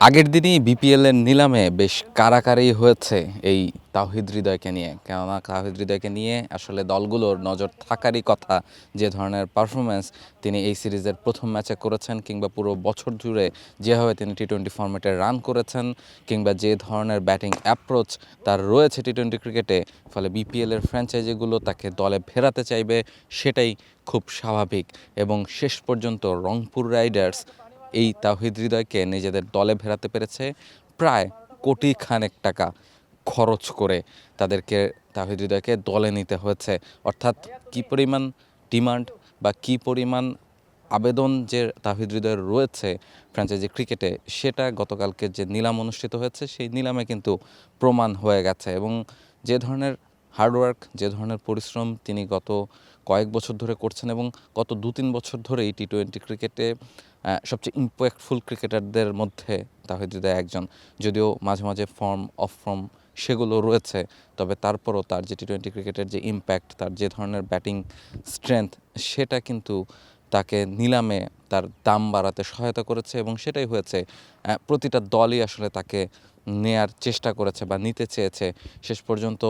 আগের দিনই বিপিএল এর নিলামে বেশ কারাকারি হয়েছে এই তাওহিদ হৃদয়কে নিয়ে। কেননা তাওহিদ হৃদয়কে নিয়ে আসলে দলগুলোর নজর থাকারই কথা। যে ধরনের পারফরমেন্স তিনি এই সিরিজের প্রথম ম্যাচে করেছেন, কিংবা পুরো বছর জুড়ে যেভাবে তিনি টি-20 ফরম্যাটে রান করেছেন, কিংবা যে ধরনের ব্যাটিং অ্যাপ্রোচ তার রয়েছে টি-20 ক্রিকেটে, ফলে বিপিএলের ফ্র্যাঞ্চাইজিগুলো তাকে দলে ফেরাতে চাইবে, সেটাই খুব স্বাভাবিক। এবং শেষ পর্যন্ত রংপুর রাইডার্স এই তাওহিদ হৃদয়কে নিজেদের দলে ফেরাতে পেরেছে প্রায় কোটি খানেক টাকা খরচ করে। তাদেরকে তাওহিদ হৃদয়কে দলে নিতে হয়েছে। অর্থাৎ কী পরিমাণ ডিমান্ড বা কী পরিমাণ আবেদন যে তাওহিদ হৃদয়ের রয়েছে ফ্র্যাঞ্চাইজি ক্রিকেটে, সেটা গতকালকে যে নিলাম অনুষ্ঠিত হয়েছে সেই নিলামে কিন্তু প্রমাণ হয়ে গেছে। এবং যে ধরনের হার্ডওয়ার্ক, যে ধরনের পরিশ্রম তিনি গত কয়েক বছর ধরে করছেন, এবং গত 2-3 বছর ধরেই টি-20 ক্রিকেটে সবচেয়ে ইম্প্যাক্টফুল ক্রিকেটারদের মধ্যে তাহিদ হৃদয় একজন। যদিও মাঝে মাঝে ফর্ম অফ ফর্ম সেগুলো রয়েছে, তবে তারপরও তার যে টি-20 ক্রিকেটের যে ইম্প্যাক্ট, তার যে ধরনের ব্যাটিং স্ট্রেংথ, সেটা কিন্তু তাকে নিলামে তার দাম বাড়াতে সহায়তা করেছে। এবং সেটাই হয়েছে, প্রতিটা দলই আসলে তাকে নেয়ার চেষ্টা করেছে বা নিতে চেয়েছে। শেষ পর্যন্ত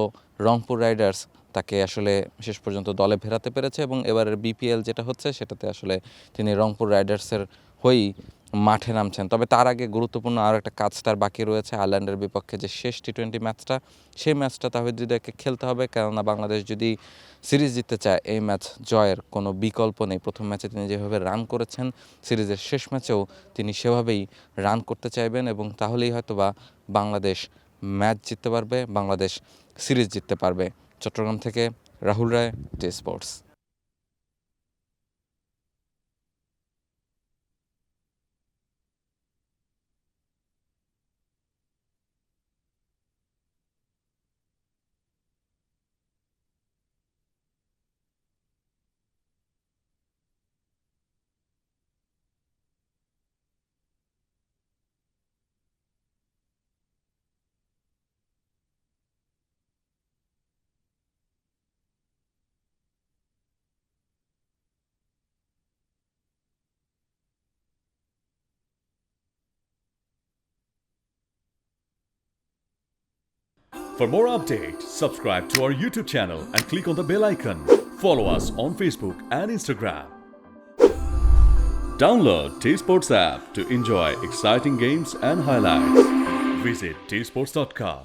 রংপুর রাইডার্স তাকে আসলে শেষ পর্যন্ত দলে ফেরাতে পেরেছে। এবং এবারের বিপিএল যেটা হচ্ছে সেটাতে আসলে তিনি রংপুর রাইডার্সের হয়েই মাঠে নামছেন। তবে তার আগে গুরুত্বপূর্ণ আরও একটা কাজ তার বাকি রয়েছে। আয়ারল্যান্ডের বিপক্ষে যে শেষ টি-20 ম্যাচটা, সেই ম্যাচটা তাহিদ হৃদয়কে খেলতে হবে। কেননা বাংলাদেশ যদি সিরিজ জিততে চায়, এই ম্যাচ জয়ের কোনো বিকল্প নেই। প্রথম ম্যাচে তিনি যেভাবে রান করেছেন, সিরিজের শেষ ম্যাচেও তিনি সেভাবেই রান করতে চাইবেন। এবং তাহলেই হয়তোবা বাংলাদেশ ম্যাচ জিততে পারবে, বাংলাদেশ সিরিজ জিততে পারবে। চট্টগ্রাম থেকে রাহুল রায়, T Sports. For more updates, subscribe to our YouTube channel and click on the bell icon. Follow us on Facebook and Instagram. Download T Sports app to enjoy exciting games and highlights. Visit tsports.com.